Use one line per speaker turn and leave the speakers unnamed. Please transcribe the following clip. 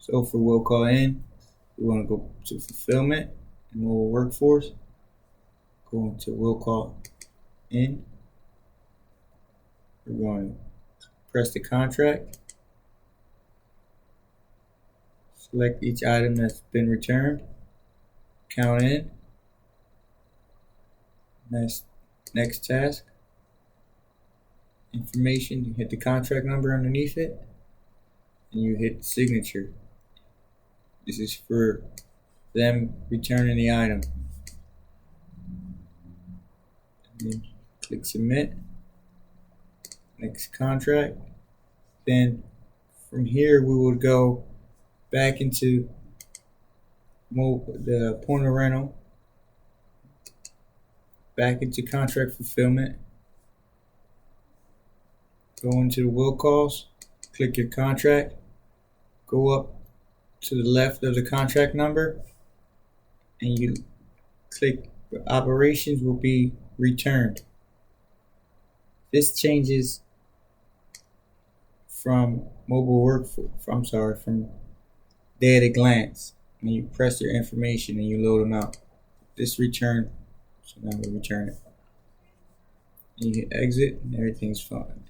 So for will call in, we want to go to fulfillment and mobile workforce. Go into will call in. We're going to press the contract. Select each item that's been returned. Count in. Next task. Information, you hit the contract number underneath it, and you hit signature. This is for them returning the item. And then click submit. Next contract. Then from here we would go back into the point of rental, back into contract fulfillment, go into the will calls, click your contract, go up to the left of the contract number, and you click operations will be returned. This changes from from day at a glance. And you press your information and you load them out. This return, so now we return it. And you hit exit and everything's fine.